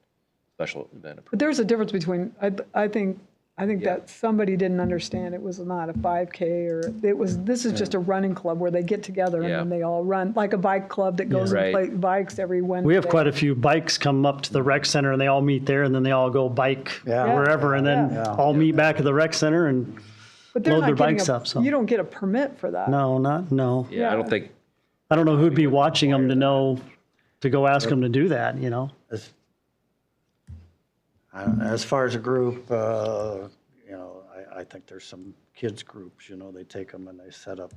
special event. But there's a difference between, I think Yeah. that somebody didn't understand it was not a 5K or it was, this is just a running club where they get together and Yeah. then they all run, like a bike club that goes Right. and play bikes every Wednesday. we have quite a few bikes come up to the rec center and they all meet there and then they all go bike Yeah. wherever and then Yeah. all meet back at the rec center and But they're load not their getting bikes up, so. You don't get a permit for that. no. Yeah, I don't think, I don't know who'd be watching them to know, to go ask them to do that, you know? As far as a group, you know, I think there's some kids groups, you know, they take them and they set up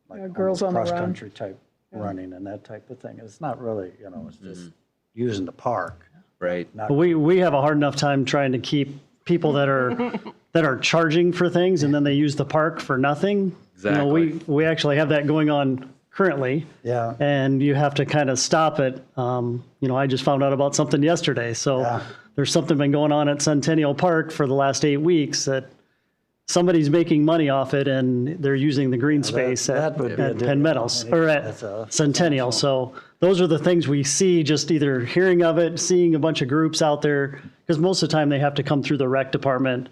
like Girls on the Run. cross-country type running and that type of thing. It's not really, you know, it's just using the park. right, Not But we have a hard enough time trying to keep people that are charging for things and then they use the park for nothing. You know, Exactly. we actually have that going on currently. Yeah. And you have to kind of stop it. You know, I just found out about something yesterday. So Yeah. there's something been going on at Centennial Park for the last 8 weeks that somebody's making money off it and they're using the green space that would be a at different- Penn Meadows or that's at a- Centennial. So those are the things we see, just either hearing of it, seeing a bunch of groups out there, because most of the time they have to come through the rec department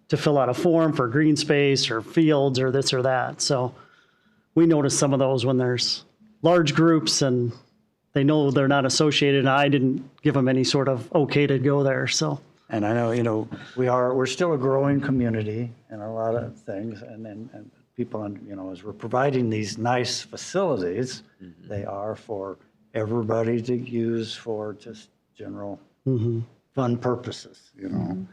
to fill out a form for green space or fields or this or that. So we notice some of those when there's large groups and they know they're not associated and I didn't give them any sort of okay to go there. So And I know, you know, we're still a growing community in a lot of things, and people, you know, as we're providing these nice facilities, they are for everybody to use for just general fun purposes, you know,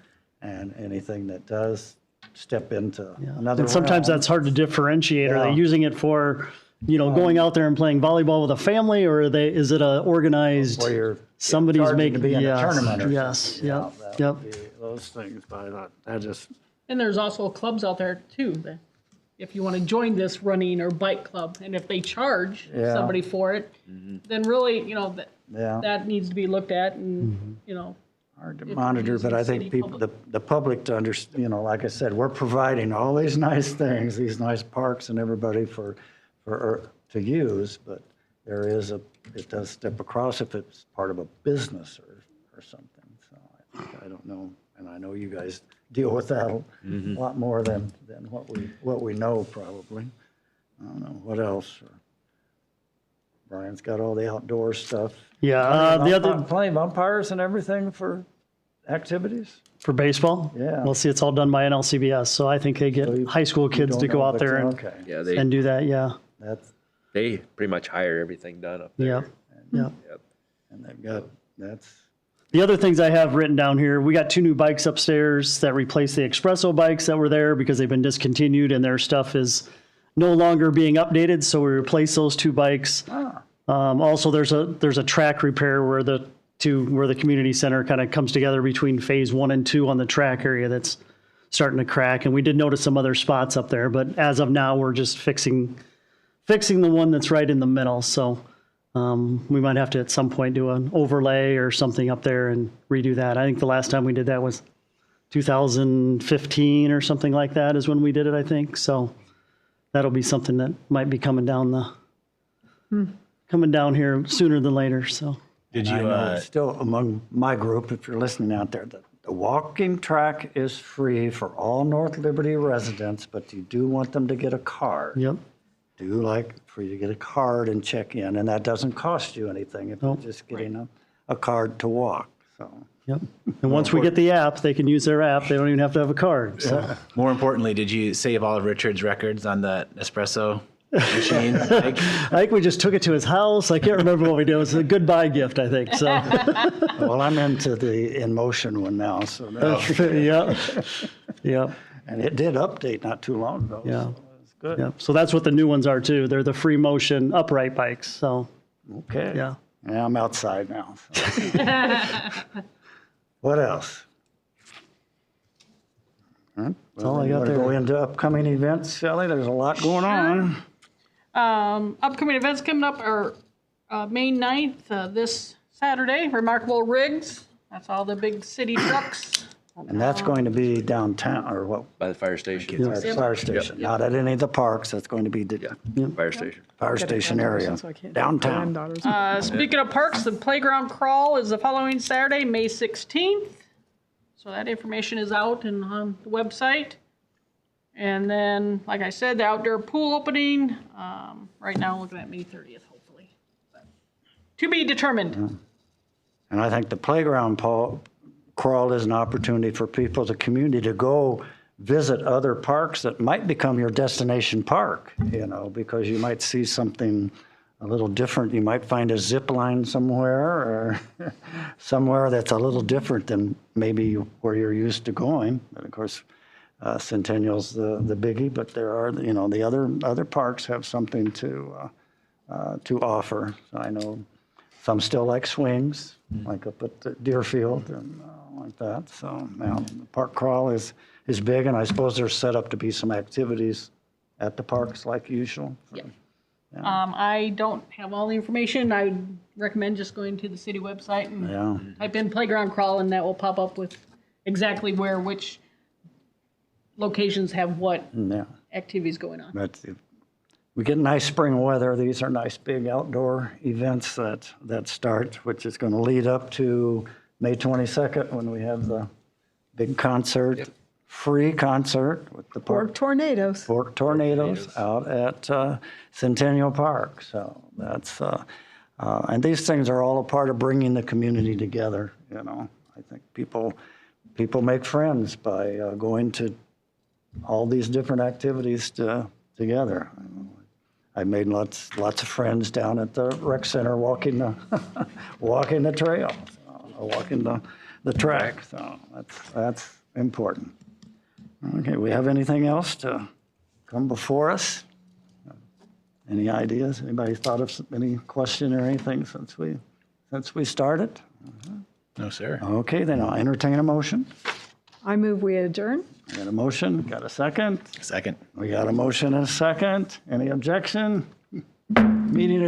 and anything that does step into another and sometimes realm. that's hard to differentiate. Are they Yeah. using it for, you know, going out there and playing volleyball with a family or is it a organized, Where you're somebody's charging making, to be in a yes, tournament or yes, something, yep, that yep. would be those things, but I thought that just, And there's also clubs out there too, that if you want to join this running or bike club, and if they charge Yeah. somebody for it, then really, you know, yeah. that needs to be looked at and, you know, Hard to If monitor, using but I city think people, public. the public to understand, you know, like I said, we're providing all these nice things, these nice parks and everybody for to use, but there is it does step across if it's part of a business or something. So I don't know, and I know you guys deal with that a lot more than what we know probably. I don't know, what else? Brian's got all the outdoor stuff. Yeah, the other, Playing umpires and everything for activities? for baseball? Yeah. Well, see, it's all done by NLCBS, so I think they get you- high school You kids don't to go know, out but, there and, Okay, yeah, and do that, yeah, they pretty much hire everything done up there. yep, yep. Yep. and they've got, that's, The other things I have written down here, we got 2 new bikes upstairs that replace the Expresso bikes that were there because they've been discontinued and their stuff is no longer being updated, so we replaced those 2 bikes. Also, there's a track repair where the community center kind of comes together between phase 1 and 2 on the track area that's starting to crack, and we did notice some other spots up there, but as of now, we're just fixing the one that's right in the middle, so we might have to at some point do an overlay or something up there and redo that. I think the last time we did that was 2015 or something like that is when we did it, I think, so that'll be something that might be coming down the coming down here sooner than later, so. Did I you, know still among my group, if you're listening out there, that the walking track is free for all North Liberty residents, but you do want them to get a card. Yep. Do like for you to get a card and check in, and that doesn't cost you anything if Nope. you're just getting a card to walk. So Yep. And once we get the app, they can use their app. They don't even have to have a card. So. more importantly, did you save all of Richard's records on the espresso machine? Like, I think we just took it to his house. I can't remember what we did. It was a goodbye gift, I think. So, well, I'm into the in motion one now. So yeah, yeah, and it did update not too long ago. Yeah. So it's good. yeah. So that's what the new ones are too. They're the free motion upright bikes. So, Okay. yeah. Yeah, I'm outside now. So. What else? That's all I got there. Go into upcoming events, Shelley. There's a lot going on. Upcoming events coming up are May 9th, this Saturday, Remarkable Rigs. That's all the big city trucks. And that's going to be downtown, or what? By the fire station. Fire station. Not at any of the parks. That's going to be the Fire station. fire station area, So I can't- downtown. granddaughters. Speaking of parks, the playground crawl is the following Saturday, May 16th. So that information is out and on the website. And then, like I said, the outdoor pool opening, right now looking at May 30th, hopefully. But to be determined. And I think the playground crawl is an opportunity for people, the community, to go visit other parks that might become your destination park, because you might see something a little different. You might find a zip line somewhere or somewhere that's a little different than maybe where you're used to going. And of course, Centennial's the biggie, but there are, the other parks have something to offer. So I know some still like swings, like up at the Deerfield and like that. So now the park crawl is big, and I suppose there's set up to be some activities at the parks like usual. Yep. I don't have all the information. I recommend just going to the city website and Yeah. type in playground crawl, and that will pop up with exactly which locations have what Yeah. activities going on. But if we get nice spring weather, these are nice big outdoor events that start, which is going to lead up to May 22nd when we have the big concert, free concert with the Or tornadoes. Fork Tornadoes out at Centennial Park. So that's, and these things are all a part of bringing the community together. I think people make friends by going to all these different activities together. I made lots of friends down at the rec center walking the trail, walking the track. So that's important. Okay, we have anything else to come before us? Any ideas? Anybody thought of any question or anything since we started? no, sir. Okay, then I'll entertain a motion. I move we adjourn. Got a motion? Got a second? Second. We got a motion and a second. Any objection? Meeting